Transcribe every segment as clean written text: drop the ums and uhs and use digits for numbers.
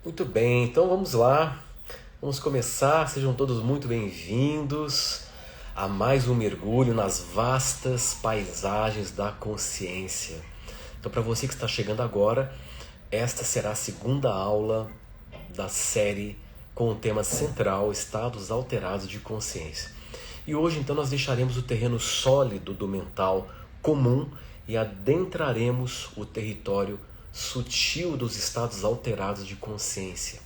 Muito bem, então vamos lá. Vamos começar. Sejam todos muito bem-vindos a mais um mergulho nas vastas paisagens da consciência. Então, para você que está chegando agora, esta será a segunda aula da série com o tema central Estados Alterados de Consciência. E hoje, então, nós deixaremos o terreno sólido do mental comum e adentraremos o território sutil dos estados alterados de consciência.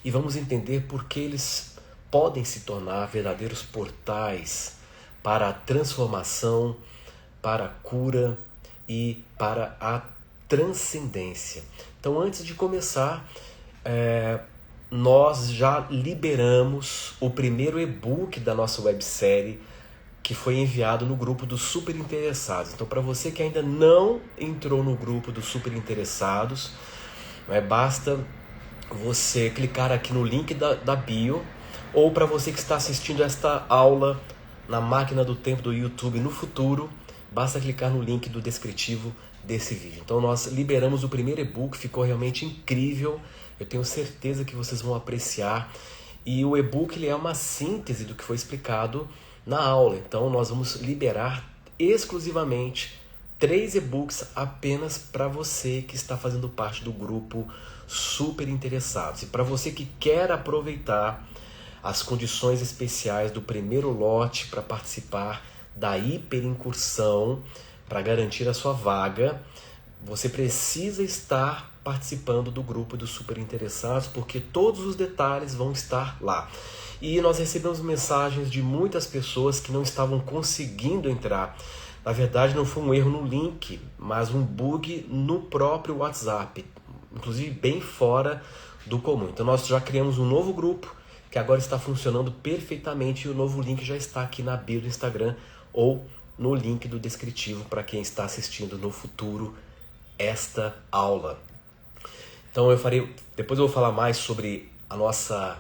E vamos entender por que eles podem se tornar verdadeiros portais para a transformação, para a cura e para a transcendência. Então, antes de começar, nós já liberamos o primeiro e-book da nossa websérie que foi enviado no grupo dos super interessados. Então, para você que ainda não entrou no grupo dos super interessados, basta você clicar aqui no link da bio, ou para você que está assistindo esta aula na máquina do tempo do YouTube no futuro, basta clicar no link do descritivo desse vídeo. Então nós liberamos o primeiro e-book, ficou realmente incrível, eu tenho certeza que vocês vão apreciar. E o e-book ele é uma síntese do que foi explicado na aula, então nós vamos liberar exclusivamente 3 e-books apenas para você que está fazendo parte do grupo super interessados. E para você que quer aproveitar as condições especiais do primeiro lote para participar da hiperincursão, para garantir a sua vaga, você precisa estar participando do grupo dos super interessados, porque todos os detalhes vão estar lá. E nós recebemos mensagens de muitas pessoas que não estavam conseguindo entrar. Na verdade, não foi um erro no link, mas um bug no próprio WhatsApp, inclusive bem fora do comum. Então nós já criamos um novo grupo que agora está funcionando perfeitamente e o novo link já está aqui na bio do Instagram ou no link do descritivo para quem está assistindo no futuro esta aula. Então depois eu vou falar mais sobre a nossa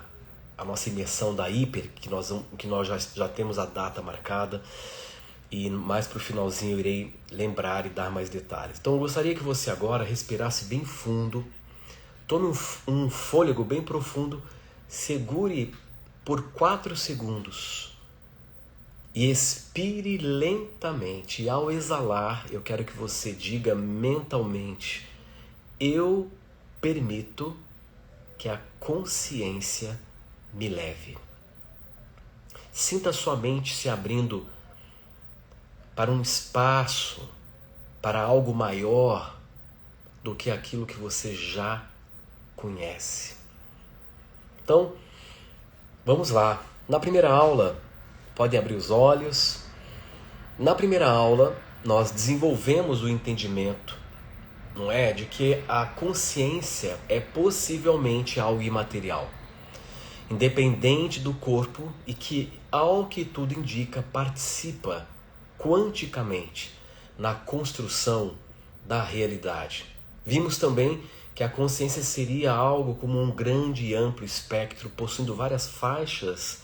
imersão da Hiper, que nós já temos a data marcada, e mais para o finalzinho eu irei lembrar e dar mais detalhes. Então eu gostaria que você agora respirasse bem fundo, tome um fôlego bem profundo, segure por 4 segundos e expire lentamente. E ao exalar, eu quero que você diga mentalmente: eu permito que a consciência me leve. Sinta sua mente se abrindo para um espaço, para algo maior do que aquilo que você já conhece. Então, vamos lá. Na primeira aula, podem abrir os olhos. Na primeira aula, nós desenvolvemos o entendimento, não é, de que a consciência é possivelmente algo imaterial, independente do corpo e que, ao que tudo indica, participa quanticamente na construção da realidade. Vimos também que a consciência seria algo como um grande e amplo espectro, possuindo várias faixas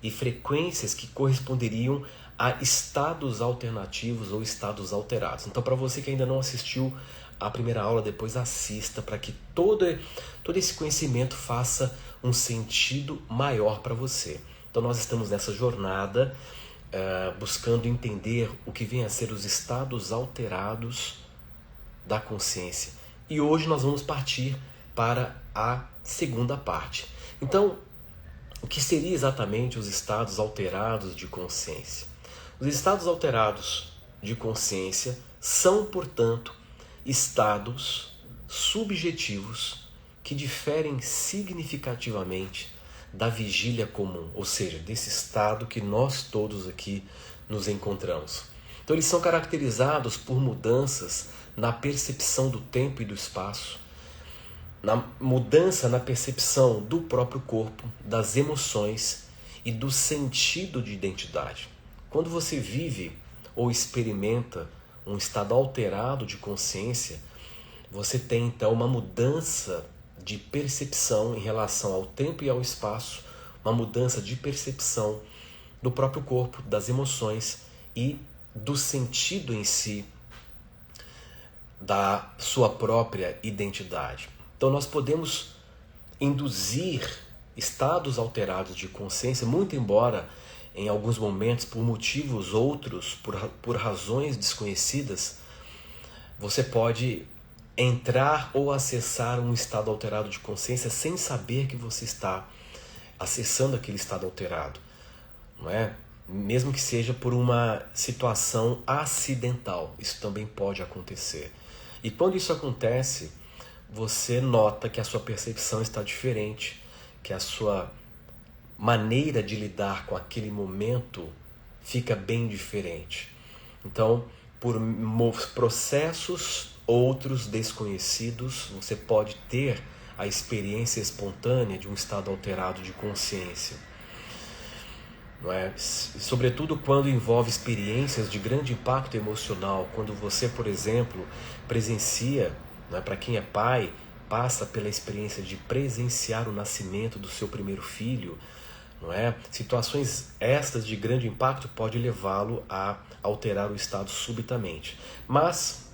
e frequências que corresponderiam a estados alternativos ou estados alterados. Então, para você que ainda não assistiu a primeira aula, depois assista, para que todo esse conhecimento faça um sentido maior para você. Então nós estamos nessa jornada buscando entender o que vem a ser os estados alterados da consciência. E hoje nós vamos partir para a segunda parte. Então, o que seria exatamente os estados alterados de consciência? Os estados alterados de consciência são, portanto, estados subjetivos que diferem significativamente da vigília comum, ou seja, desse estado que nós todos aqui nos encontramos. Então eles são caracterizados por mudanças na percepção do tempo e do espaço, na mudança na percepção do próprio corpo, das emoções e do sentido de identidade. Quando você vive ou experimenta um estado alterado de consciência, você tem então uma mudança de percepção em relação ao tempo e ao espaço, uma mudança de percepção do próprio corpo, das emoções e do sentido em si da sua própria identidade. Então nós podemos induzir estados alterados de consciência, muito embora em alguns momentos, por motivos outros, por razões desconhecidas, você pode entrar ou acessar um estado alterado de consciência sem saber que você está acessando aquele estado alterado, não é? Mesmo que seja por uma situação acidental, isso também pode acontecer. E quando isso acontece, você nota que a sua percepção está diferente, que a sua maneira de lidar com aquele momento fica bem diferente. Então, por processos outros desconhecidos, você pode ter a experiência espontânea de um estado alterado de consciência. Não é? Sobretudo quando envolve experiências de grande impacto emocional, quando você, por exemplo, presencia, não é? Para quem é pai, passa pela experiência de presenciar o nascimento do seu primeiro filho, não é? Situações estas de grande impacto podem levá-lo a alterar o estado subitamente. Mas,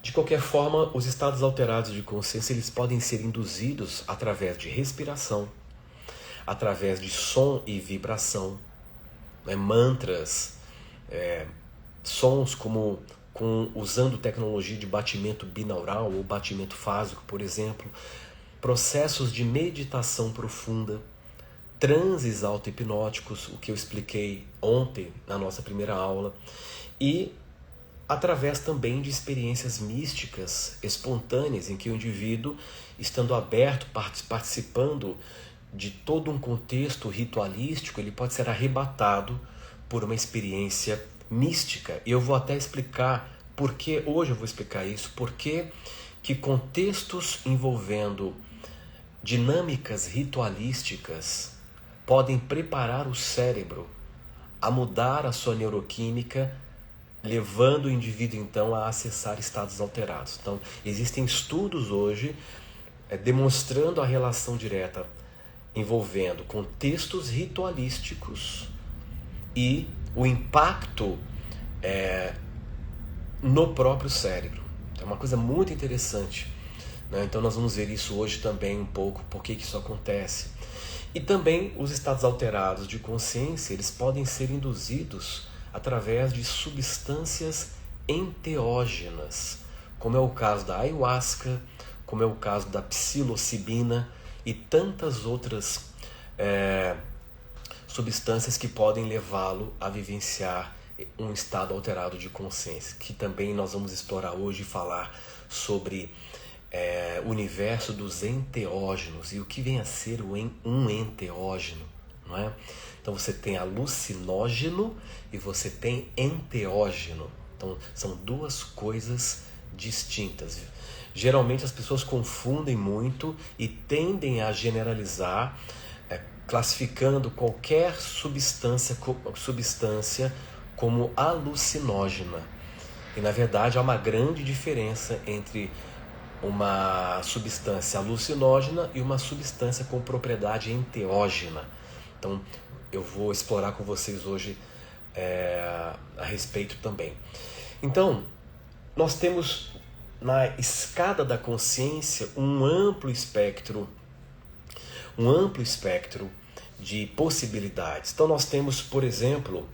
de qualquer forma, os estados alterados de consciência eles podem ser induzidos através de respiração, através de som e vibração, né? Mantras, sons usando tecnologia de batimento binaural ou batimento fásico, por exemplo, processos de meditação profunda, transes auto-hipnóticos, o que eu expliquei ontem na nossa primeira aula, e através também de experiências místicas espontâneas, em que o indivíduo, estando aberto, participando de todo um contexto ritualístico, ele pode ser arrebatado por uma experiência mística. E eu vou até explicar porque, hoje eu vou explicar isso, porque que contextos envolvendo dinâmicas ritualísticas podem preparar o cérebro a mudar a sua neuroquímica, levando o indivíduo então a acessar estados alterados. Então, existem estudos hoje demonstrando a relação direta envolvendo contextos ritualísticos e o impacto no próprio cérebro. É uma coisa muito interessante, né? Então nós vamos ver isso hoje também um pouco, por que isso acontece. E também os estados alterados de consciência, eles podem ser induzidos através de substâncias enteógenas, como é o caso da ayahuasca, como é o caso da psilocibina e tantas outras substâncias que podem levá-lo a vivenciar um estado alterado de consciência, que também nós vamos explorar hoje e falar sobre o universo dos enteógenos e o que vem a ser um enteógeno, não é? Então você tem alucinógeno e você tem enteógeno. Então são duas coisas distintas. Geralmente as pessoas confundem muito e tendem a generalizar, classificando qualquer substância como alucinógena. E na verdade há uma grande diferença entre uma substância alucinógena e uma substância com propriedade enteógena. Então eu vou explorar com vocês hoje a respeito também. Então, nós temos na escada da consciência um amplo espectro de possibilidades. Então nós temos, por exemplo,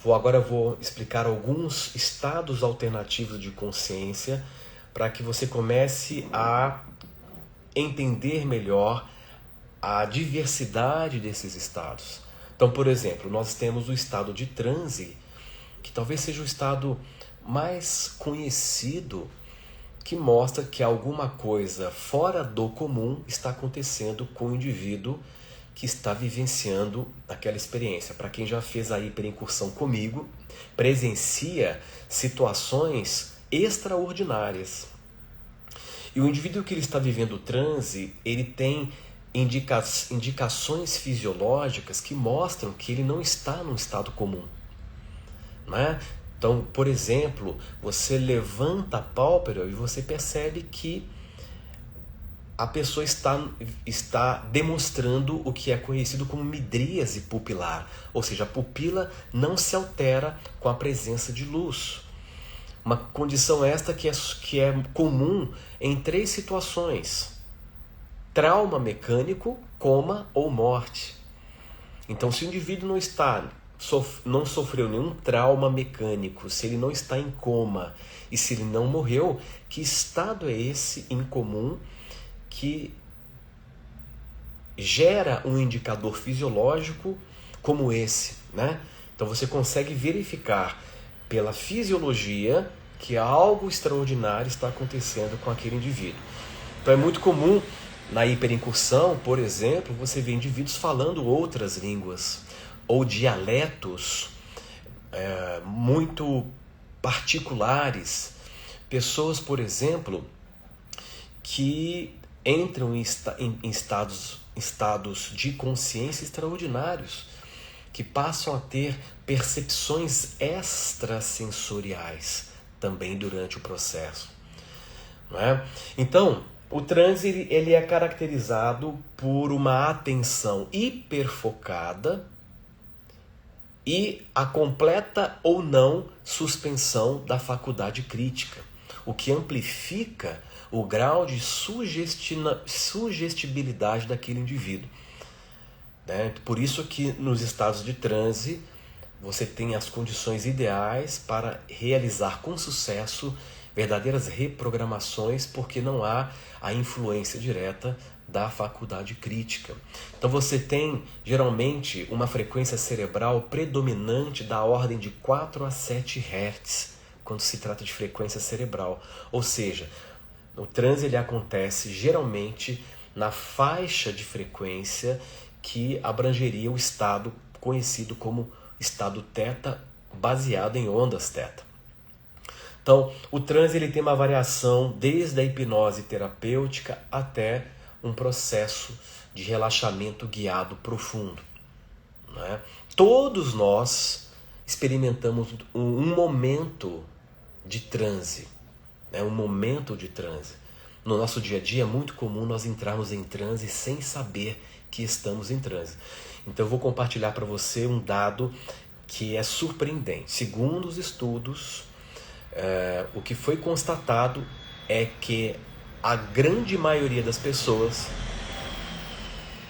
agora eu vou explicar alguns estados alternativos de consciência para que você comece a entender melhor a diversidade desses estados. Então, por exemplo, nós temos o estado de transe, que talvez seja o estado mais conhecido, que mostra que alguma coisa fora do comum está acontecendo com o indivíduo que está vivenciando aquela experiência. Para quem já fez a hiperincursão comigo, presencia situações extraordinárias. E o indivíduo que ele está vivendo o transe, ele tem indicações fisiológicas que mostram que ele não está num estado comum, né? Então, por exemplo, você levanta a pálpebra e você percebe que a pessoa está demonstrando o que é conhecido como midríase pupilar, ou seja, a pupila não se altera com a presença de luz. Uma condição esta que é comum em 3 situações. trauma mecânico, coma ou morte. Então, se o indivíduo não sofreu nenhum trauma mecânico, se ele não está em coma e se ele não morreu, que estado é esse incomum que gera um indicador fisiológico como esse, né? Então você consegue verificar pela fisiologia que algo extraordinário está acontecendo com aquele indivíduo. Então é muito comum na hiperincursão, por exemplo, você vê indivíduos falando outras línguas ou dialetos muito particulares. Pessoas, por exemplo, que entram em estados de consciência extraordinários, que passam a ter percepções extrasensoriais também durante o processo. Não é? Então, o transe ele é caracterizado por uma atenção hiperfocada e a completa ou não suspensão da faculdade crítica, o que amplifica o grau de sugestibilidade daquele indivíduo. Né? Por isso que nos estados de transe você tem as condições ideais para realizar com sucesso verdadeiras reprogramações, porque não há a influência direta da faculdade crítica. Então você tem geralmente uma frequência cerebral predominante da ordem de 4 a 7 Hz, quando se trata de frequência cerebral. Ou seja, o transe ele acontece geralmente na faixa de frequência que abrangeria o estado conhecido como estado θ, baseado em ondas θ. Então, o transe ele tem uma variação desde a hipnose terapêutica até um processo de relaxamento guiado profundo. Né? Todos nós experimentamos um momento de transe. Um momento de transe. No nosso dia a dia é muito comum nós entrarmos em transe sem saber que estamos em transe. Então eu vou compartilhar para você um dado que é surpreendente. Segundo os estudos, o que foi constatado é que a grande maioria das pessoas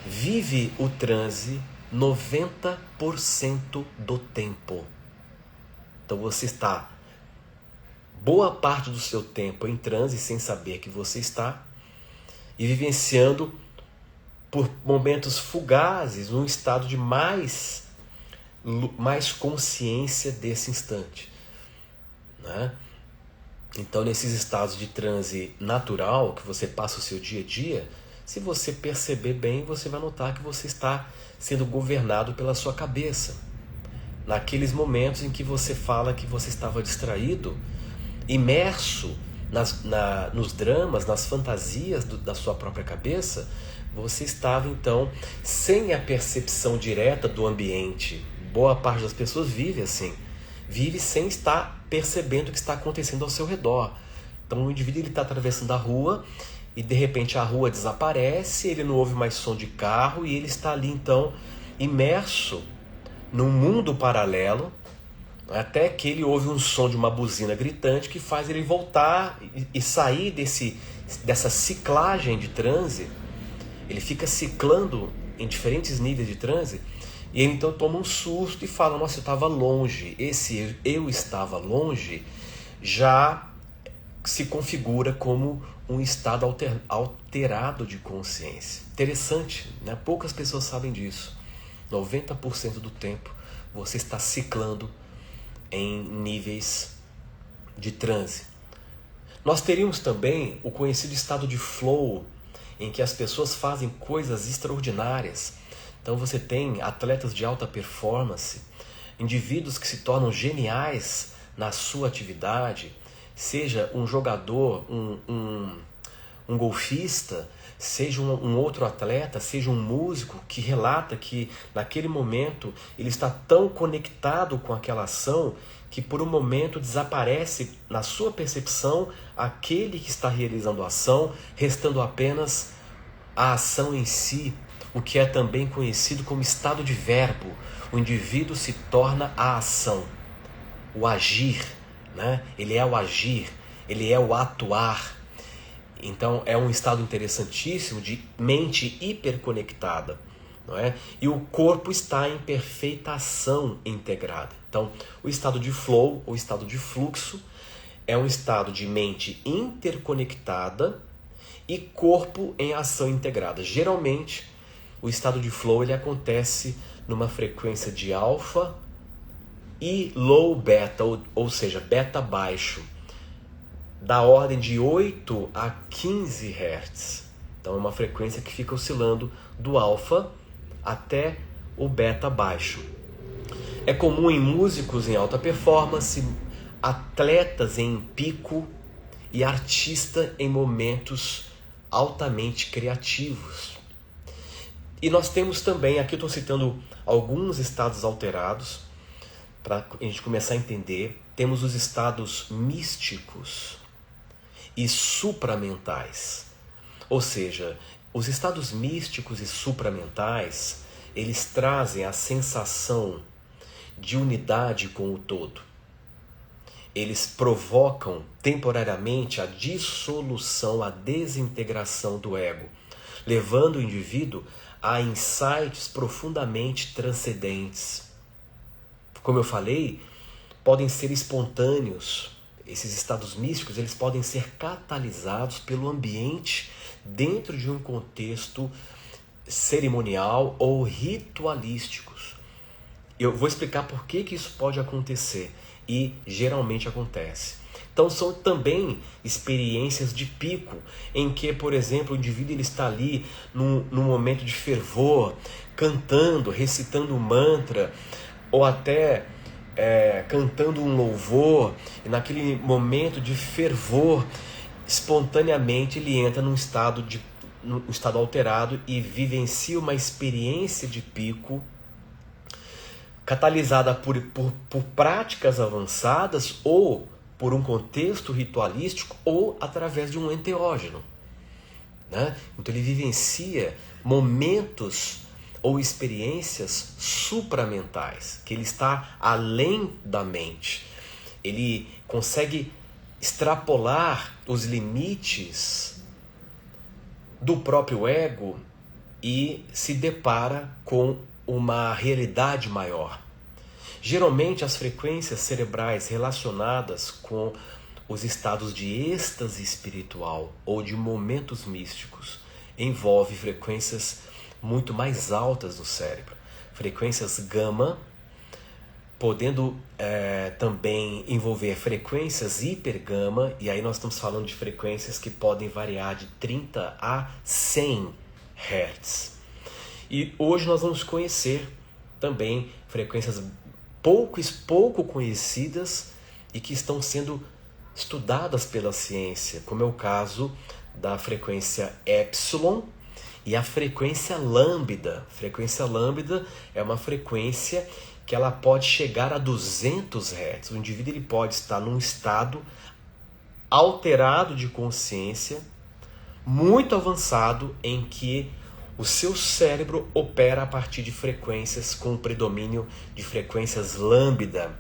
vive o transe 90% do tempo. Então você está boa parte do seu tempo em transe sem saber que você está e vivenciando por momentos fugazes um estado de mais consciência desse instante. Né? Então, nesses estados de transe natural, que você passa o seu dia a dia, se você perceber bem, você vai notar que você está sendo governado pela sua cabeça. Naqueles momentos em que você fala que você estava distraído, imerso nos dramas, nas fantasias da sua própria cabeça, você estava então sem a percepção direta do ambiente. Boa parte das pessoas vive assim, vive sem estar percebendo o que está acontecendo ao seu redor. Então o indivíduo está atravessando a rua e de repente a rua desaparece, ele não ouve mais som de carro e ele está ali então imerso num mundo paralelo, até que ele ouve um som de uma buzina gritante que faz ele voltar e sair dessa ciclagem de transe. Ele fica ciclando em diferentes níveis de transe e ele então toma um susto e fala: nossa, eu estava longe. Esse eu estava longe já se configura como um estado alterado de consciência. Interessante, né? Poucas pessoas sabem disso. 90% do tempo você está ciclando em níveis de transe. Nós teríamos também o conhecido estado de flow, em que as pessoas fazem coisas extraordinárias. Então você tem atletas de alta performance, indivíduos que se tornam geniais na sua atividade, seja um jogador, um golfista, seja um outro atleta, seja um músico que relata que naquele momento ele está tão conectado com aquela ação que por um momento desaparece na sua percepção aquele que está realizando a ação, restando apenas a ação em si, o que é também conhecido como estado de verbo. O indivíduo se torna a ação, o agir, né? Ele é o agir, ele é o atuar. Então é um estado interessantíssimo de mente hiperconectada, não é? E o corpo está em perfeita ação integrada. Então o estado de flow, ou estado de fluxo, é um estado de mente interconectada e corpo em ação integrada. Geralmente o estado de flow ele acontece numa frequência de alfa e low beta, ou seja, beta baixo, da ordem de 8 a 15 Hz. Então é uma frequência que fica oscilando do alfa até o beta baixo. É comum em músicos em alta performance, atletas em pico e artista em momentos altamente criativos. E nós temos também, aqui eu estou citando alguns estados alterados, para a gente começar a entender. Temos os estados místicos e supramentais. Ou seja, os estados místicos e supramentais, eles trazem a sensação de unidade com o todo. Eles provocam temporariamente a dissolução, a desintegração do ego, levando o indivíduo a insights profundamente transcendentes. Como eu falei, podem ser espontâneos. Esses estados místicos, eles podem ser catalisados pelo ambiente dentro de um contexto cerimonial ou ritualísticos. Eu vou explicar por que isso pode acontecer e geralmente acontece. Então são também experiências de pico, em que, por exemplo, o indivíduo ele está ali num momento de fervor, cantando, recitando um mantra, ou até cantando um louvor, e naquele momento de fervor, espontaneamente ele entra num estado alterado e vivencia uma experiência de pico, catalisada por práticas avançadas, ou por um contexto ritualístico, ou através de um enteógeno, né? Então ele vivencia momentos ou experiências supramentais, que ele está além da mente. Ele consegue extrapolar os limites do próprio ego e se depara com uma realidade maior. Geralmente as frequências cerebrais relacionadas com os estados de êxtase espiritual ou de momentos místicos envolvem frequências muito mais altas no cérebro, frequências gama, podendo também envolver frequências hipergama, e aí nós estamos falando de frequências que podem variar de 30 a 100 Hz. E hoje nós vamos conhecer também frequências pouco conhecidas e que estão sendo estudadas pela ciência, como é o caso da frequência epsilon e a frequência lambda. Frequência lambda é uma frequência que ela pode chegar a 200 Hz. O indivíduo ele pode estar num estado alterado de consciência, muito avançado, em que o seu cérebro opera a partir de frequências com predomínio de frequências lambda,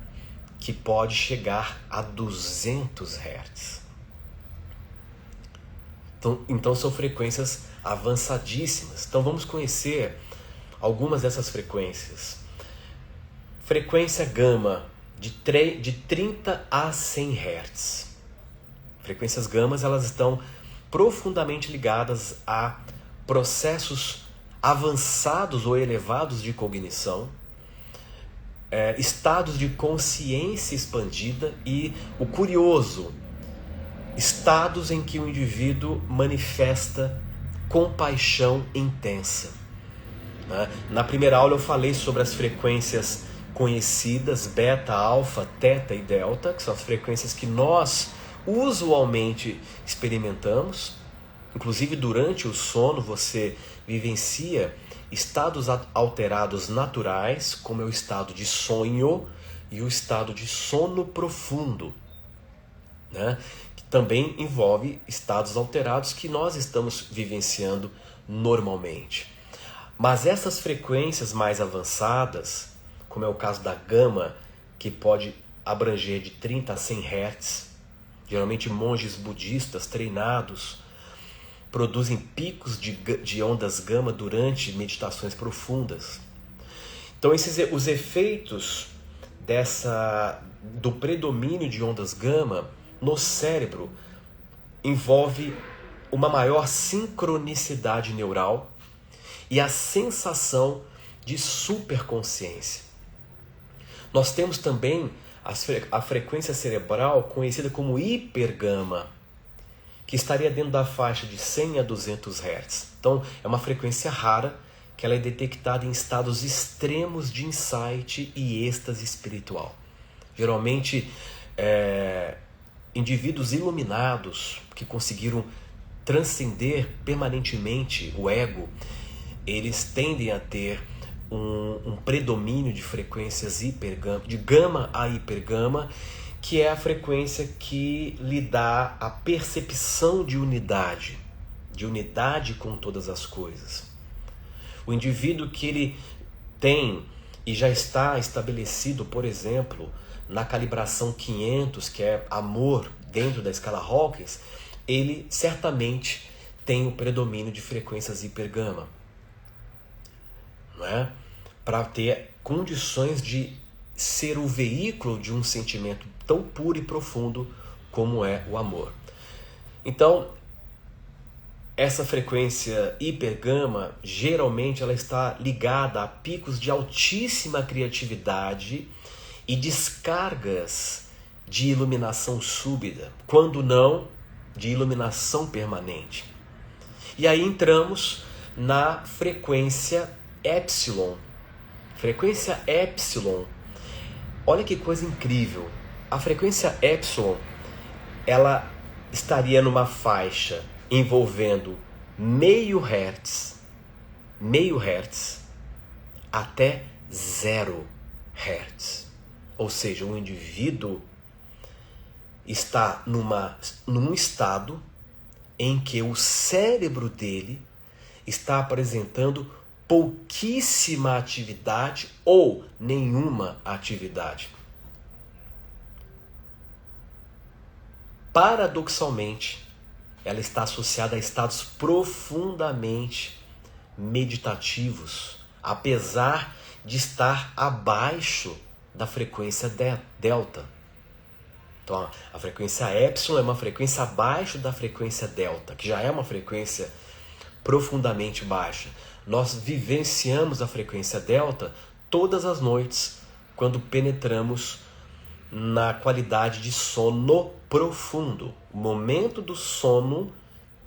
que pode chegar a 200 Hz. Então são frequências avançadíssimas. Então vamos conhecer algumas dessas frequências. Frequência gama de 30 a 100 Hz. Frequências gamas, elas estão profundamente ligadas a processos avançados ou elevados de cognição, estados de consciência expandida e, o curioso, estados em que o indivíduo manifesta compaixão intensa. Na primeira aula eu falei sobre as frequências conhecidas, beta, alfa, teta e delta, que são as frequências que nós usualmente experimentamos. Inclusive durante o sono você vivencia estados alterados naturais, como é o estado de sonho e o estado de sono profundo, né? Que também envolve estados alterados que nós estamos vivenciando normalmente. Mas essas frequências mais avançadas, como é o caso da gama, que pode abranger de 30 a 100 Hz, geralmente monges budistas treinados produzem picos de ondas gama durante meditações profundas. Então os efeitos do predomínio de ondas gama no cérebro envolve uma maior sincronicidade neural e a sensação de superconsciência. Nós temos também a frequência cerebral conhecida como hipergama, que estaria dentro da faixa de 100 a 200 Hz. Então, é uma frequência rara que ela é detectada em estados extremos de insight e êxtase espiritual. Geralmente, indivíduos iluminados que conseguiram transcender permanentemente o ego, eles tendem a ter um predomínio de frequências hipergama, de gama a hipergama, que é a frequência que lhe dá a percepção de unidade com todas as coisas. O indivíduo que ele tem e já está estabelecido, por exemplo, na calibração 500, que é amor dentro da escala Hawkins, ele certamente tem o predomínio de frequências hipergama, não é? Para ter condições de ser o veículo de um sentimento tão puro e profundo como é o amor. Então, essa frequência hipergama, geralmente ela está ligada a picos de altíssima criatividade e descargas de iluminação súbita, quando não de iluminação permanente. E aí entramos na frequência epsilon. Frequência epsilon, olha que coisa incrível. A frequência epsilon, ela estaria numa faixa envolvendo meio hertz até 0 hertz. Ou seja, o indivíduo está num estado em que o cérebro dele está apresentando pouquíssima atividade ou nenhuma atividade. Paradoxalmente, ela está associada a estados profundamente meditativos, apesar de estar abaixo da frequência delta. Então, a frequência epsilon é uma frequência abaixo da frequência delta, que já é uma frequência profundamente baixa. Nós vivenciamos a frequência delta todas as noites, quando penetramos na qualidade de sono profundo, o momento do sono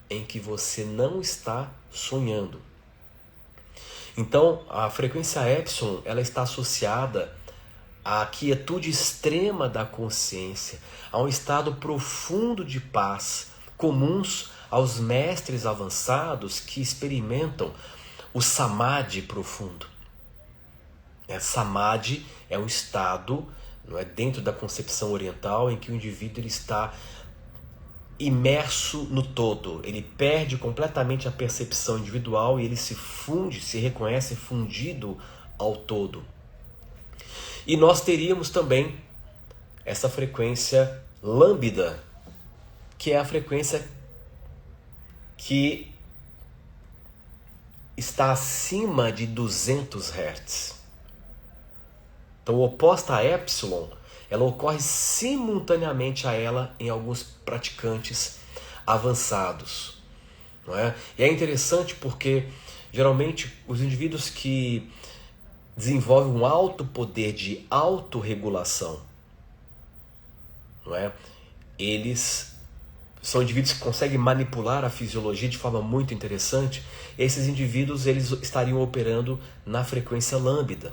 em que você não está sonhando. Então, a frequência epsilon, ela está associada à quietude extrema da consciência, a um estado profundo de paz, comuns aos mestres avançados que experimentam o samadhi profundo. Samadhi é um estado, não é, dentro da concepção oriental, em que o indivíduo ele está imerso no todo, ele perde completamente a percepção individual e ele se funde, se reconhece fundido ao todo. E nós teríamos também essa frequência lambda, que é a frequência que está acima de 200 Hz. Então, oposta a epsilon, ela ocorre simultaneamente a ela em alguns praticantes avançados, não é? E é interessante porque, geralmente, os indivíduos que desenvolvem um alto poder de autorregulação, não é? Eles são indivíduos que conseguem manipular a fisiologia de forma muito interessante. Esses indivíduos eles estariam operando na frequência lambda,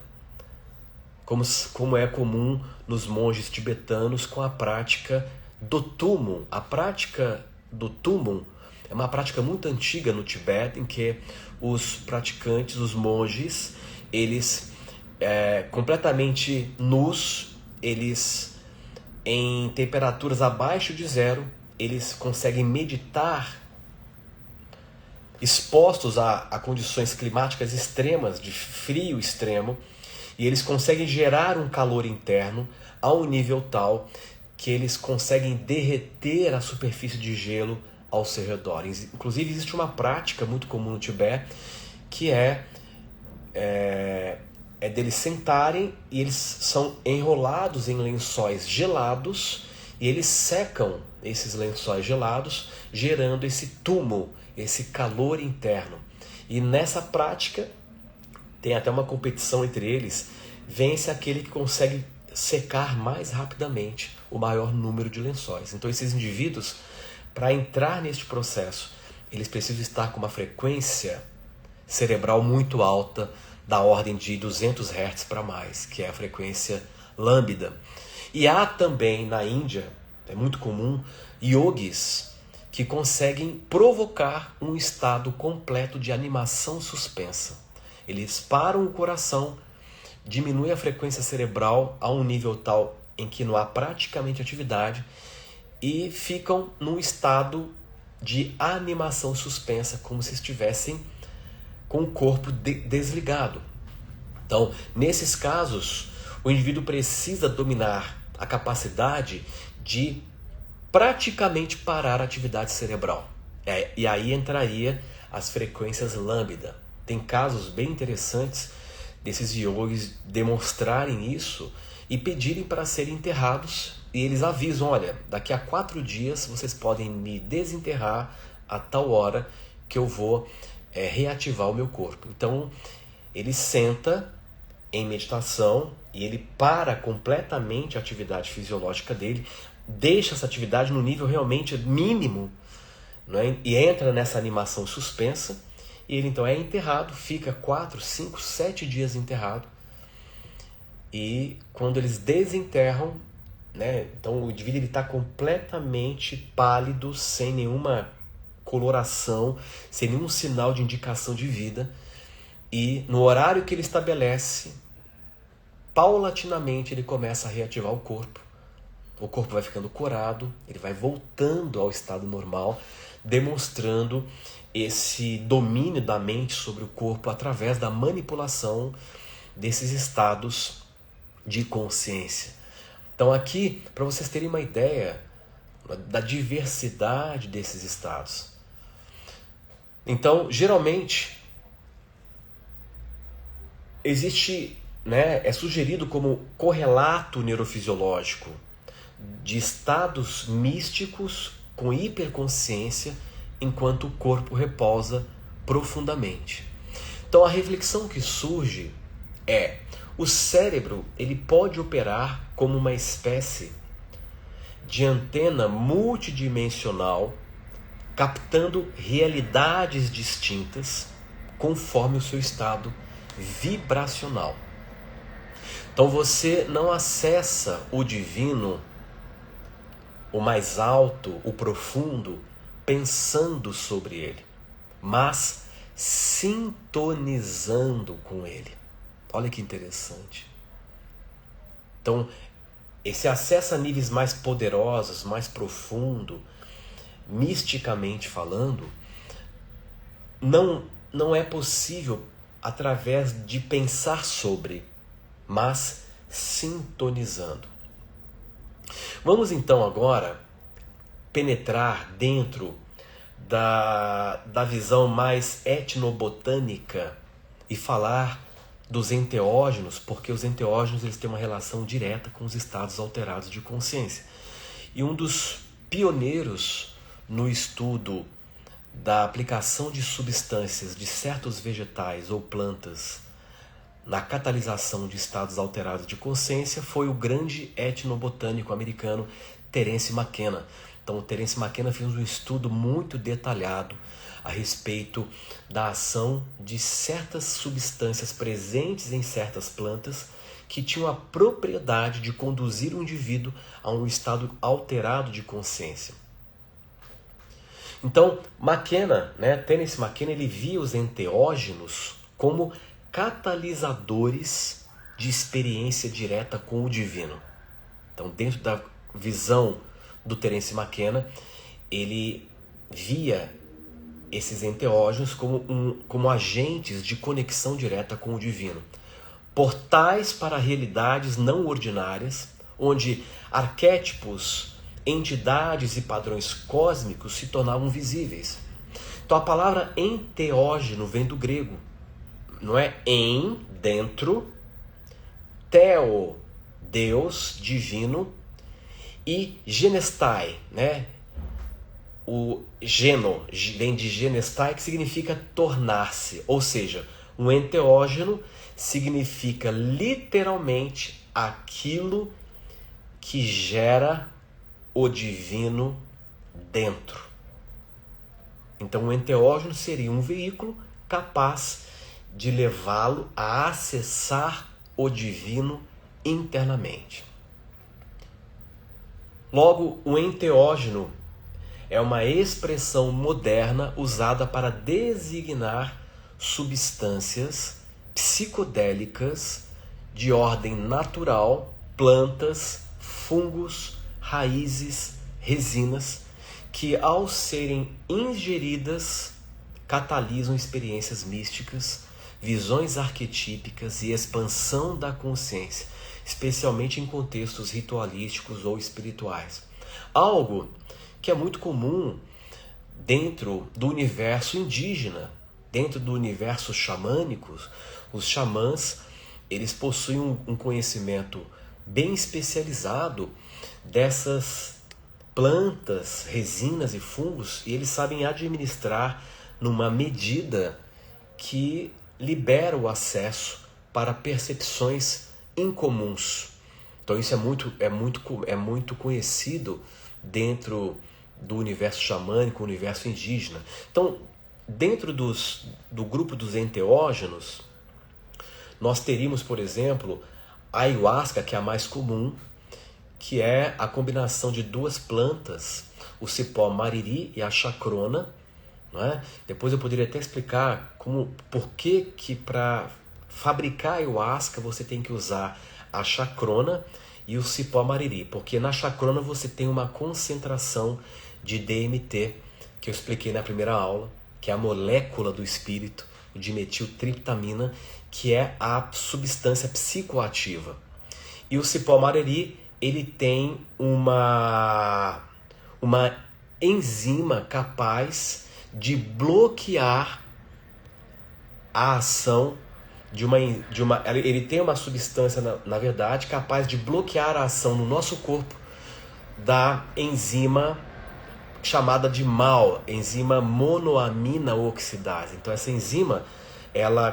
como é comum nos monges tibetanos com a prática do tumum. A prática do tumum é uma prática muito antiga no Tibete, em que os praticantes, os monges, eles completamente nus, eles em temperaturas abaixo de 0, eles conseguem meditar expostos a condições climáticas extremas, de frio extremo, e eles conseguem gerar um calor interno a um nível tal que eles conseguem derreter a superfície de gelo ao seu redor. Inclusive existe uma prática muito comum no Tibete que é deles sentarem e eles são enrolados em lençóis gelados e eles secam esses lençóis gelados, gerando esse túmulo, esse calor interno. E nessa prática tem até uma competição entre eles, vence aquele que consegue secar mais rapidamente o maior número de lençóis. Então esses indivíduos, para entrar neste processo, eles precisam estar com uma frequência cerebral muito alta, da ordem de 200 Hz para mais, que é a frequência lambda. E há também na Índia, é muito comum, yogis que conseguem provocar um estado completo de animação suspensa. Eles param o coração, diminuem a frequência cerebral a um nível tal em que não há praticamente atividade e ficam num estado de animação suspensa, como se estivessem com o corpo desligado. Então, nesses casos, o indivíduo precisa dominar a capacidade de praticamente parar a atividade cerebral. E aí entraria as frequências lambda. Tem casos bem interessantes desses yogis demonstrarem isso e pedirem para serem enterrados. E eles avisam, olha, daqui a 4 dias vocês podem me desenterrar a tal hora que eu vou reativar o meu corpo. Então ele senta em meditação e ele para completamente a atividade fisiológica dele, deixa essa atividade no nível realmente mínimo, né? E entra nessa animação suspensa e ele então é enterrado, fica 4, 5, 7 dias enterrado e quando eles desenterram, né, então o indivíduo está completamente pálido, sem nenhuma coloração, sem nenhum sinal de indicação de vida, e no horário que ele estabelece, paulatinamente ele começa a reativar o corpo vai ficando corado, ele vai voltando ao estado normal, demonstrando esse domínio da mente sobre o corpo através da manipulação desses estados de consciência. Então aqui, para vocês terem uma ideia da diversidade desses estados. Então, geralmente, existe, né, é sugerido como correlato neurofisiológico de estados místicos com hiperconsciência enquanto o corpo repousa profundamente. Então a reflexão que surge é: o cérebro ele pode operar como uma espécie de antena multidimensional, captando realidades distintas conforme o seu estado vibracional. Então você não acessa o divino, o mais alto, o profundo, pensando sobre ele, mas sintonizando com ele. Olha que interessante. Então, esse acesso a níveis mais poderosos, mais profundo, misticamente falando, não é possível através de pensar sobre, mas sintonizando. Vamos então agora penetrar dentro da visão mais etnobotânica e falar dos enteógenos, porque os enteógenos eles têm uma relação direta com os estados alterados de consciência. E um dos pioneiros no estudo da aplicação de substâncias de certos vegetais ou plantas na catalisação de estados alterados de consciência foi o grande etnobotânico americano Terence McKenna. Então, o Terence McKenna fez um estudo muito detalhado a respeito da ação de certas substâncias presentes em certas plantas que tinham a propriedade de conduzir o indivíduo a um estado alterado de consciência. Então, McKenna, Terence McKenna, ele via os enteógenos como catalisadores de experiência direta com o divino. Então, dentro da visão do Terence McKenna, ele via esses enteógenos como agentes de conexão direta com o divino. Portais para realidades não ordinárias, onde arquétipos entidades e padrões cósmicos se tornavam visíveis. Então a palavra enteógeno vem do grego, não é? Em, dentro, theo, Deus, divino, e genestai, né? O geno vem de genestai, que significa tornar-se, ou seja, um enteógeno significa literalmente aquilo que gera o divino dentro. Então o enteógeno seria um veículo capaz de levá-lo a acessar o divino internamente. Logo, o enteógeno é uma expressão moderna usada para designar substâncias psicodélicas de ordem natural, plantas, fungos, raízes, resinas, que ao serem ingeridas catalisam experiências místicas, visões arquetípicas e expansão da consciência, especialmente em contextos ritualísticos ou espirituais. Algo que é muito comum dentro do universo indígena, dentro do universo xamânico. Os xamãs, eles possuem um conhecimento bem especializado dessas plantas, resinas e fungos, e eles sabem administrar numa medida que libera o acesso para percepções incomuns. Então isso é muito conhecido dentro do universo xamânico, universo indígena. Então, dentro do grupo dos enteógenos, nós teríamos, por exemplo, a ayahuasca, que é a mais comum, que é a combinação de duas plantas, o cipó mariri e a chacrona, não é? Depois eu poderia até explicar por que para fabricar a ayahuasca você tem que usar a chacrona e o cipó mariri, porque na chacrona você tem uma concentração de DMT, que eu expliquei na primeira aula, que é a molécula do espírito, o dimetiltriptamina, que é a substância psicoativa. E o cipó mariri, ele tem uma enzima capaz de bloquear a ação ele tem uma substância, na verdade, capaz de bloquear a ação no nosso corpo da enzima chamada de MAO, enzima monoamina oxidase. Então essa enzima,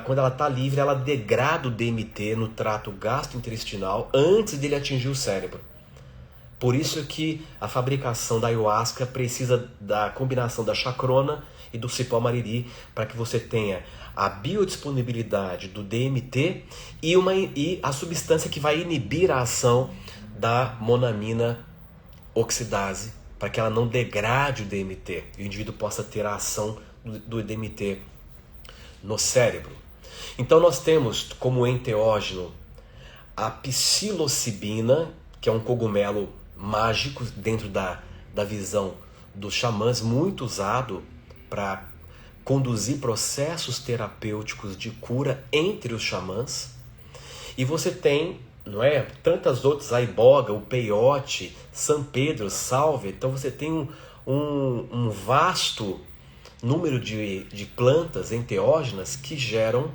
quando ela está livre, ela degrada o DMT no trato gastrointestinal antes dele atingir o cérebro. Por isso que a fabricação da ayahuasca precisa da combinação da chacrona e do cipó mariri, para que você tenha a biodisponibilidade do DMT e a substância que vai inibir a ação da monamina oxidase, para que ela não degrade o DMT e o indivíduo possa ter a ação do DMT no cérebro. Então nós temos como enteógeno a psilocibina, que é um cogumelo mágico dentro da visão dos xamãs, muito usado para conduzir processos terapêuticos de cura entre os xamãs. E você tem, não é, tantas outras, a iboga, o peiote, São Pedro, salve. Então você tem um vasto número de plantas enteógenas que geram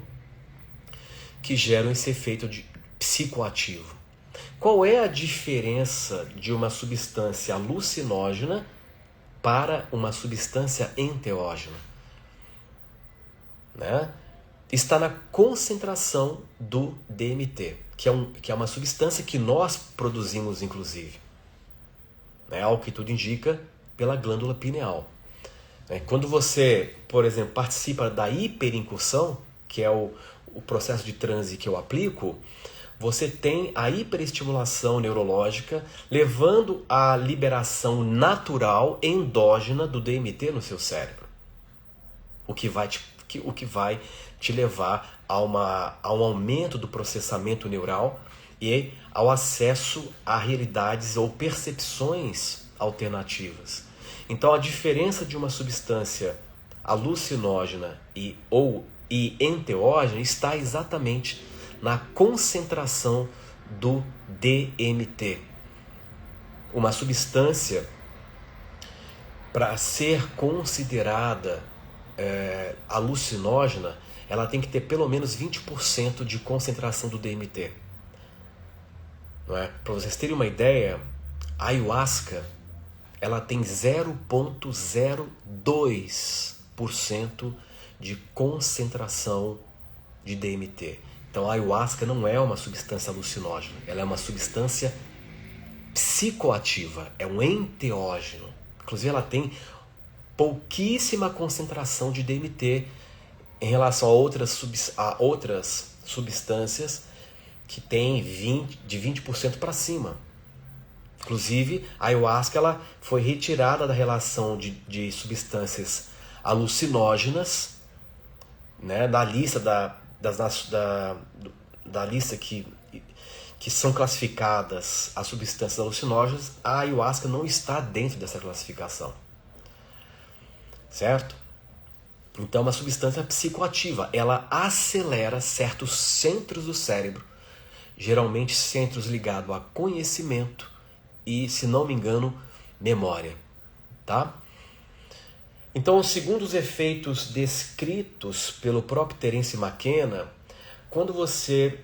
esse efeito psicoativo. Qual é a diferença de uma substância alucinógena para uma substância enteógena? Né? Está na concentração do DMT, que é uma substância que nós produzimos, inclusive. Ao que tudo indica, pela glândula pineal. Quando você, por exemplo, participa da hiperincursão, que é o processo de transe que eu aplico, você tem a hiperestimulação neurológica levando à liberação natural endógena do DMT no seu cérebro. O que vai te levar a um aumento do processamento neural e ao acesso a realidades ou percepções alternativas. Então a diferença de uma substância alucinógena e enteógena está exatamente na concentração do DMT. uma substância, para ser considerada alucinógena, ela tem que ter pelo menos 20% de concentração do DMT. Não é? Para vocês terem uma ideia, a ayahuasca ela tem 0,02% de concentração de DMT. Então a ayahuasca não é uma substância alucinógena, ela é uma substância psicoativa, é um enteógeno. Inclusive ela tem pouquíssima concentração de DMT em relação a outras substâncias que tem de 20% para cima. Inclusive, a ayahuasca ela foi retirada da relação de substâncias alucinógenas, né, da lista da lista que são classificadas as substâncias alucinógenas. A ayahuasca não está dentro dessa classificação, certo? Então é uma substância psicoativa, ela acelera certos centros do cérebro, geralmente centros ligados a conhecimento e, se não me engano, memória, tá? Então, segundo os efeitos descritos pelo próprio Terence McKenna, quando você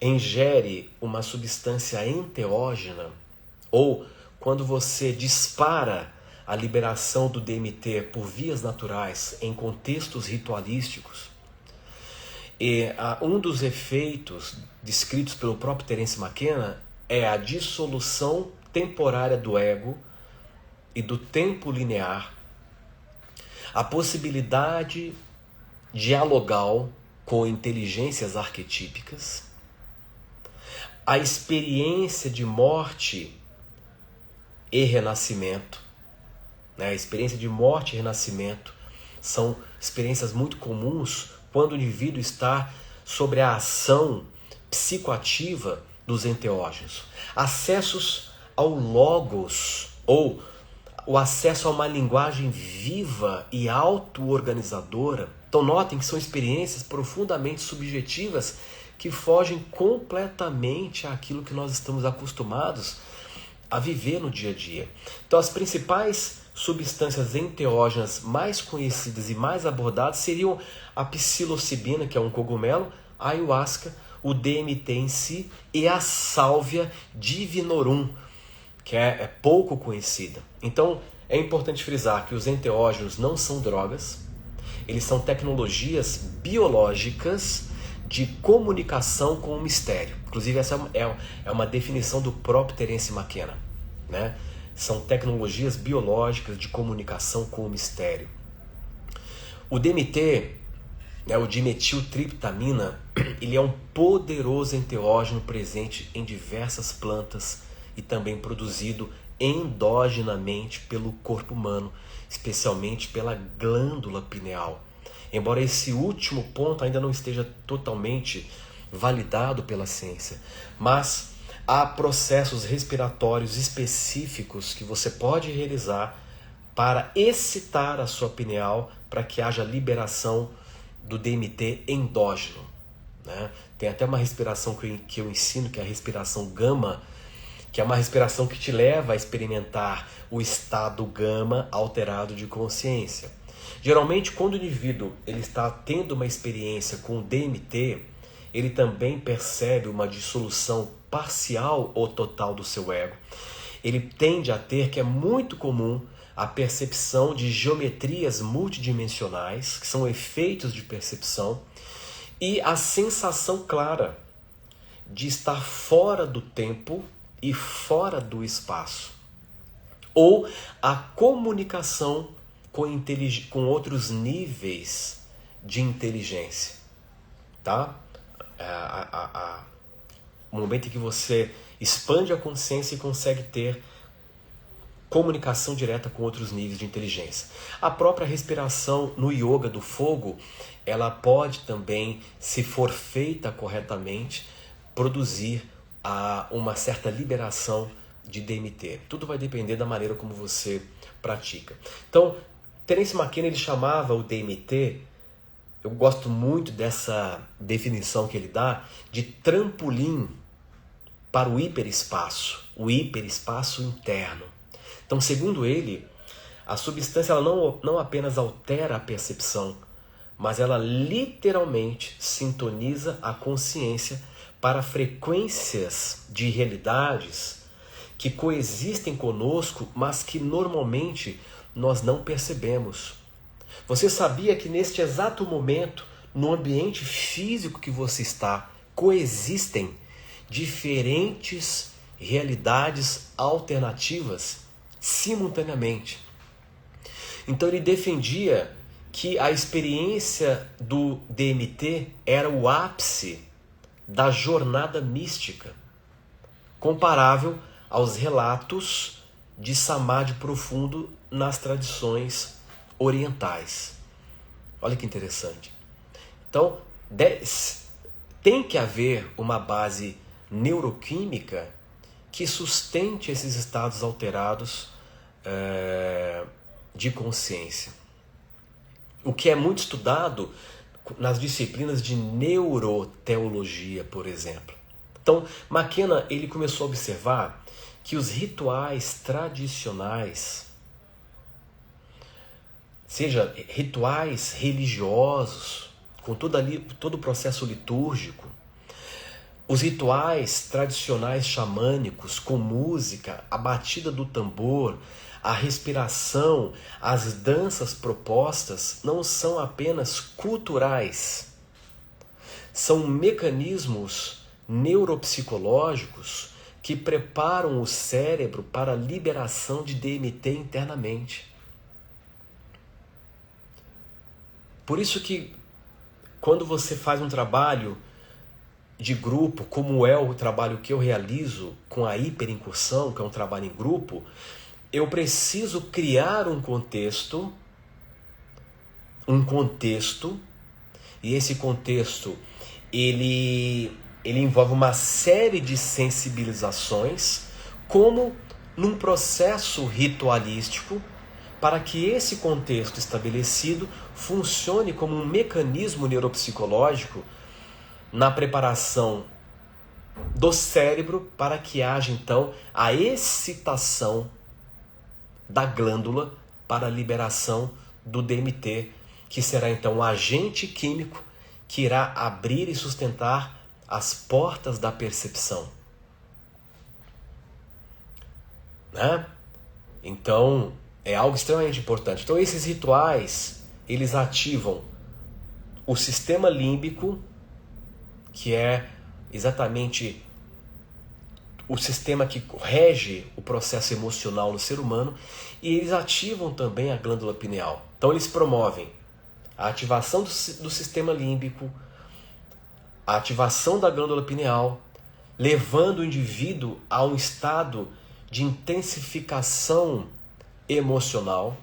ingere uma substância enteógena ou quando você dispara a liberação do DMT por vias naturais em contextos ritualísticos, um dos efeitos descritos pelo próprio Terence McKenna é a dissolução temporária do ego e do tempo linear, a possibilidade dialogal com inteligências arquetípicas, a experiência de morte e renascimento. A experiência de morte e renascimento são experiências muito comuns quando o indivíduo está sobre a ação psicoativa dos enteógenos. Acessos ao logos, ou o acesso a uma linguagem viva e auto-organizadora. Então notem que são experiências profundamente subjetivas que fogem completamente àquilo que nós estamos acostumados a viver no dia a dia. Então as principais substâncias enteógenas mais conhecidas e mais abordadas seriam a psilocibina, que é um cogumelo, a ayahuasca, o DMT em si e a sálvia divinorum, que é pouco conhecida. Então é importante frisar que os enteógenos não são drogas, eles são tecnologias biológicas de comunicação com o mistério. Inclusive essa é uma definição do próprio Terence McKenna, né? São tecnologias biológicas de comunicação com o mistério. O DMT, o dimetiltriptamina, ele é um poderoso enteógeno presente em diversas plantas e também produzido endogenamente pelo corpo humano, especialmente pela glândula pineal. Embora esse último ponto ainda não esteja totalmente validado pela ciência, mas há processos respiratórios específicos que você pode realizar para excitar a sua pineal para que haja liberação do DMT endógeno, né? Tem até uma respiração que eu ensino, que é a respiração gama, que é uma respiração que te leva a experimentar o estado gama alterado de consciência. Geralmente, quando o indivíduo ele está tendo uma experiência com o DMT, ele também percebe uma dissolução parcial ou total do seu ego. Ele tende a ter, que é muito comum, a percepção de geometrias multidimensionais, que são efeitos de percepção, e a sensação clara de estar fora do tempo e fora do espaço. Ou a comunicação com outros níveis de inteligência. Tá? O momento em que você expande a consciência e consegue ter comunicação direta com outros níveis de inteligência. A própria respiração no yoga do fogo, ela pode também, se for feita corretamente, produzir uma certa liberação de DMT. Tudo vai depender da maneira como você pratica. Então, Terence McKenna ele chamava o DMT, eu gosto muito dessa definição que ele dá, de trampolim para o hiperespaço interno. Então, segundo ele, a substância ela não apenas altera a percepção, mas ela literalmente sintoniza a consciência para frequências de realidades que coexistem conosco, mas que normalmente nós não percebemos. Você sabia que neste exato momento, no ambiente físico que você está, coexistem diferentes realidades alternativas simultaneamente? Então ele defendia que a experiência do DMT era o ápice da jornada mística, comparável aos relatos de samadhi profundo nas tradições orientais. Olha que interessante. Então, tem que haver uma base neuroquímica que sustente esses estados alterados de consciência. O que é muito estudado nas disciplinas de neuroteologia, por exemplo. Então, McKenna ele começou a observar que os rituais tradicionais, seja rituais religiosos, com todo o processo litúrgico, os rituais tradicionais xamânicos, com música, a batida do tambor, a respiração, as danças propostas, não são apenas culturais. São mecanismos neuropsicológicos que preparam o cérebro para a liberação de DMT internamente. Por isso que quando você faz um trabalho de grupo, como é o trabalho que eu realizo com a hiperincursão, que é um trabalho em grupo, eu preciso criar um contexto, e esse contexto ele envolve uma série de sensibilizações, como num processo ritualístico, para que esse contexto estabelecido funcione como um mecanismo neuropsicológico na preparação do cérebro para que haja então a excitação da glândula para a liberação do DMT, que será então o agente químico que irá abrir e sustentar as portas da percepção. Né? Então, é algo extremamente importante. Então, esses rituais, eles ativam o sistema límbico, que é exatamente o sistema que rege o processo emocional no ser humano, e eles ativam também a glândula pineal. Então eles promovem a ativação do sistema límbico, a ativação da glândula pineal, levando o indivíduo a um estado de intensificação emocional,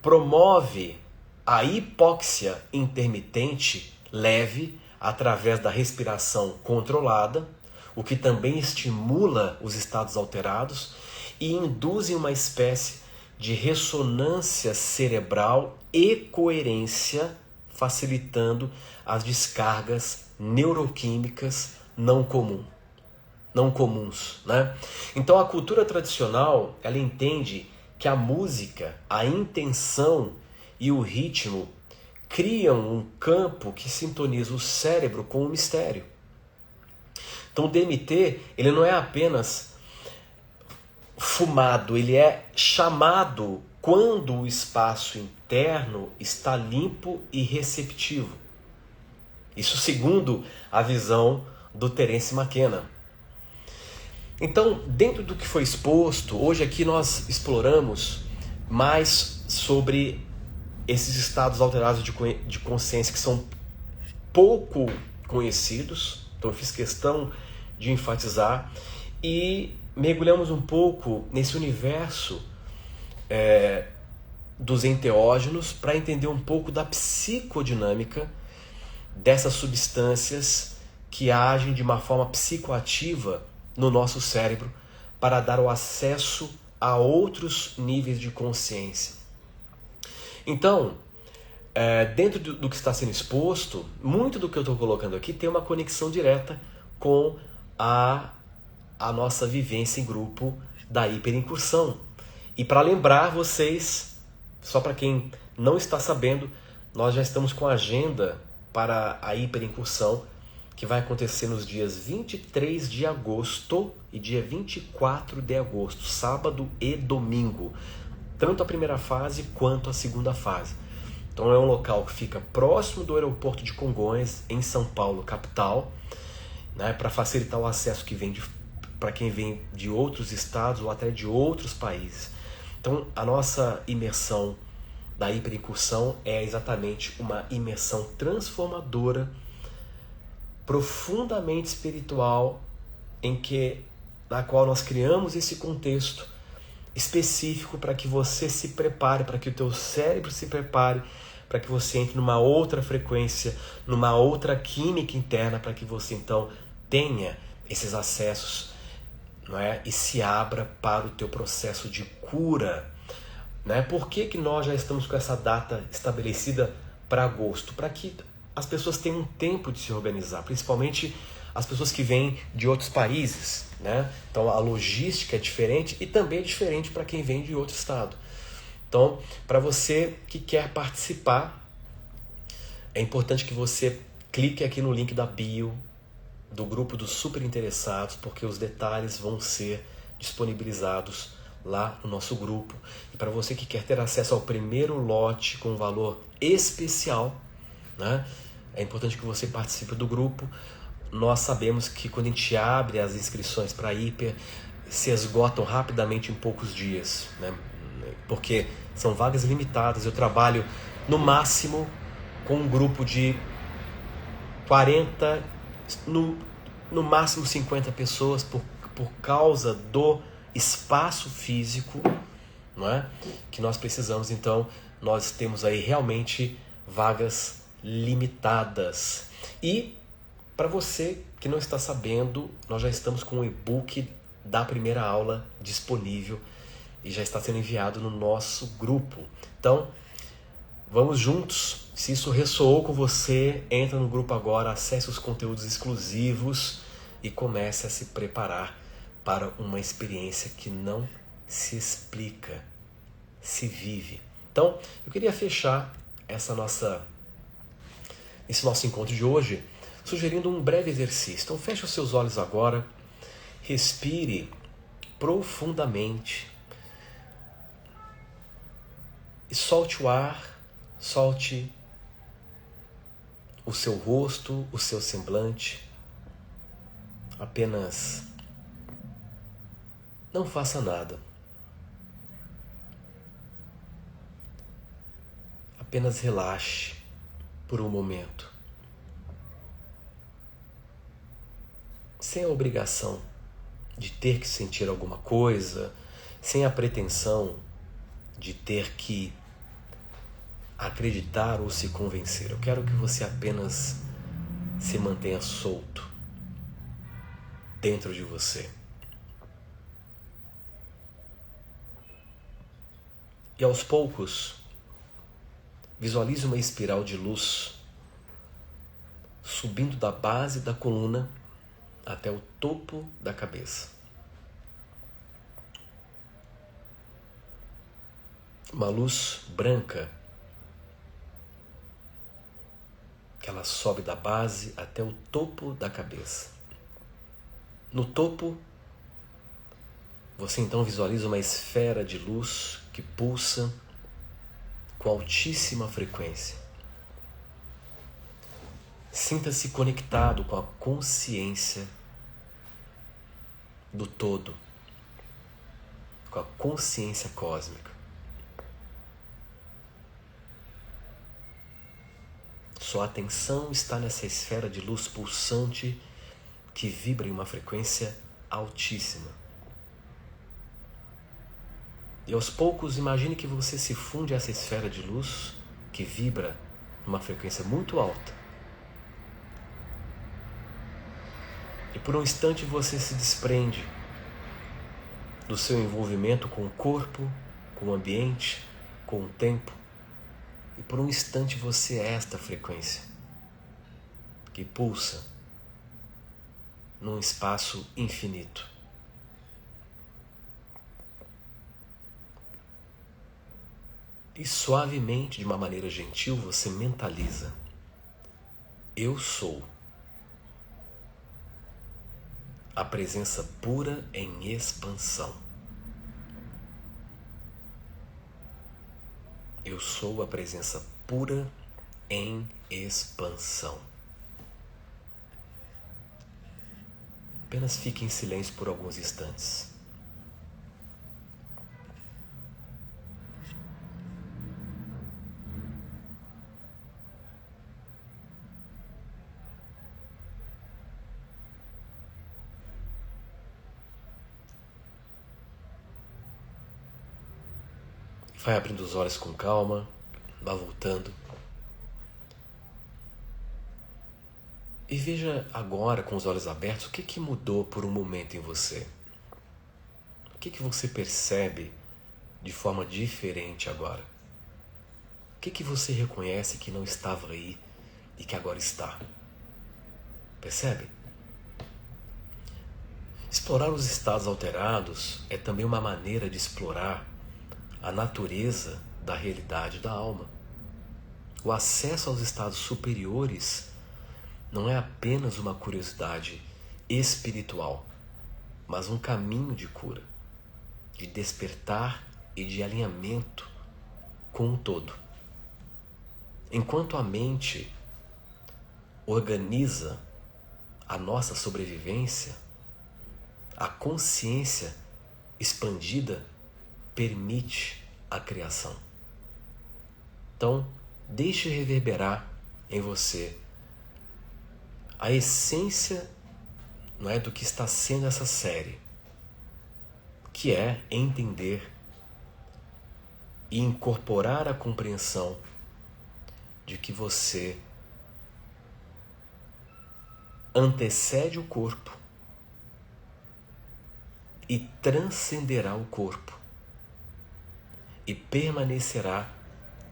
promove a hipóxia intermitente leve através da respiração controlada, o que também estimula os estados alterados e induzem uma espécie de ressonância cerebral e coerência, facilitando as descargas neuroquímicas não comuns, né? Então a cultura tradicional, ela entende que a música, a intenção e o ritmo criam um campo que sintoniza o cérebro com o mistério. Então o DMT, ele não é apenas fumado, ele é chamado quando o espaço interno está limpo e receptivo. Isso segundo a visão do Terence McKenna. Então, dentro do que foi exposto, hoje aqui nós exploramos mais sobre esses estados alterados de consciência que são pouco conhecidos. Então eu fiz questão de enfatizar e mergulhamos um pouco nesse universo dos enteógenos para entender um pouco da psicodinâmica dessas substâncias que agem de uma forma psicoativa no nosso cérebro para dar o acesso a outros níveis de consciência. Então, dentro do que está sendo exposto, muito do que eu estou colocando aqui tem uma conexão direta com a a nossa vivência em grupo da hiperincursão. E para lembrar vocês, só para quem não está sabendo, nós já estamos com a agenda para a hiperincursão, que vai acontecer nos dias 23 de agosto e dia 24 de agosto, sábado e domingo. Tanto a primeira fase quanto a segunda fase. Então é um local que fica próximo do aeroporto de Congonhas, em São Paulo, capital, né, para facilitar o acesso para quem vem de outros estados ou até de outros países. Então a nossa imersão da hiperincursão é exatamente uma imersão transformadora, profundamente espiritual, na qual nós criamos esse contexto específico para que você se prepare, para que o teu cérebro se prepare, para que você entre numa outra frequência, numa outra química interna, para que você então tenha esses acessos, não é? E se abra para o teu processo de cura. Né? Por que nós já estamos com essa data estabelecida para agosto? Para que as pessoas tenham um tempo de se organizar, principalmente as pessoas que vêm de outros países. Né? Então a logística é diferente e também é diferente para quem vem de outro estado. Então, para você que quer participar, é importante que você clique aqui no link da bio do grupo dos super interessados, porque os detalhes vão ser disponibilizados lá no nosso grupo. E para você que quer ter acesso ao primeiro lote com valor especial, né, é importante que você participe do grupo. Nós sabemos que quando a gente abre as inscrições para a Hiper, se esgotam rapidamente em poucos dias, né, porque são vagas limitadas. Eu trabalho no máximo com um grupo de 40, no máximo 50 pessoas por causa do espaço físico, não é? Que nós precisamos. Então nós temos aí realmente vagas limitadas. E para você que não está sabendo, nós já estamos com o e-book da primeira aula disponível e já está sendo enviado no nosso grupo. Então vamos juntos. Se isso ressoou com você, entra no grupo agora, acesse os conteúdos exclusivos e comece a se preparar para uma experiência que não se explica, se vive. Então, eu queria fechar esse nosso encontro de hoje sugerindo um breve exercício. Então, feche os seus olhos agora, respire profundamente e solte o ar, solte o seu rosto, o seu semblante. Apenas não faça nada. Apenas relaxe por um momento. Sem a obrigação de ter que sentir alguma coisa, sem a pretensão de ter que acreditar ou se convencer. Eu quero que você apenas se mantenha solto dentro de você. E aos poucos, visualize uma espiral de luz subindo da base da coluna até o topo da cabeça. Uma luz branca que ela sobe da base até o topo da cabeça. No topo, você então visualiza uma esfera de luz que pulsa com altíssima frequência. Sinta-se conectado com a consciência do todo, com a consciência cósmica. Sua atenção está nessa esfera de luz pulsante que vibra em uma frequência altíssima. E aos poucos, imagine que você se funde a essa esfera de luz que vibra numa frequência muito alta. E por um instante você se desprende do seu envolvimento com o corpo, com o ambiente, com o tempo. E por um instante você é esta frequência que pulsa num espaço infinito. E suavemente, de uma maneira gentil, você mentaliza: eu sou a presença pura em expansão. Eu sou a presença pura em expansão. Apenas fique em silêncio por alguns instantes. Vai abrindo os olhos com calma, vá voltando. E veja agora, com os olhos abertos, o que mudou por um momento em você. O que você percebe de forma diferente agora? O que você reconhece que não estava aí e que agora está? Percebe? Explorar os estados alterados é também uma maneira de explorar a natureza da realidade da alma. O acesso aos estados superiores não é apenas uma curiosidade espiritual, mas um caminho de cura, de despertar e de alinhamento com o todo. Enquanto a mente organiza a nossa sobrevivência, a consciência expandida permite a criação. Então, deixe reverberar em você a essência, não é, do que está sendo essa série, que é entender e incorporar a compreensão de que você antecede o corpo e transcenderá o corpo e permanecerá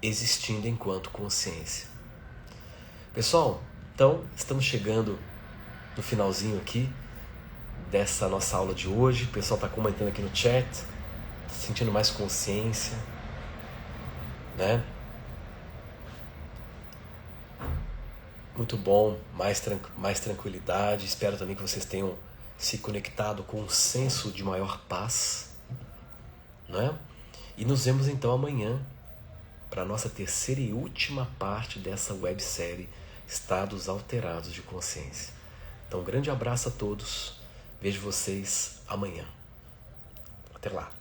existindo enquanto consciência. Pessoal, então estamos chegando no finalzinho aqui dessa nossa aula de hoje. O pessoal está comentando aqui no chat, sentindo mais consciência, né? Muito bom, mais tranquilidade. Espero também que vocês tenham se conectado com um senso de maior paz, né? E nos vemos então amanhã para a nossa terceira e última parte dessa websérie Estados Alterados de Consciência. Então, um grande abraço a todos. Vejo vocês amanhã. Até lá.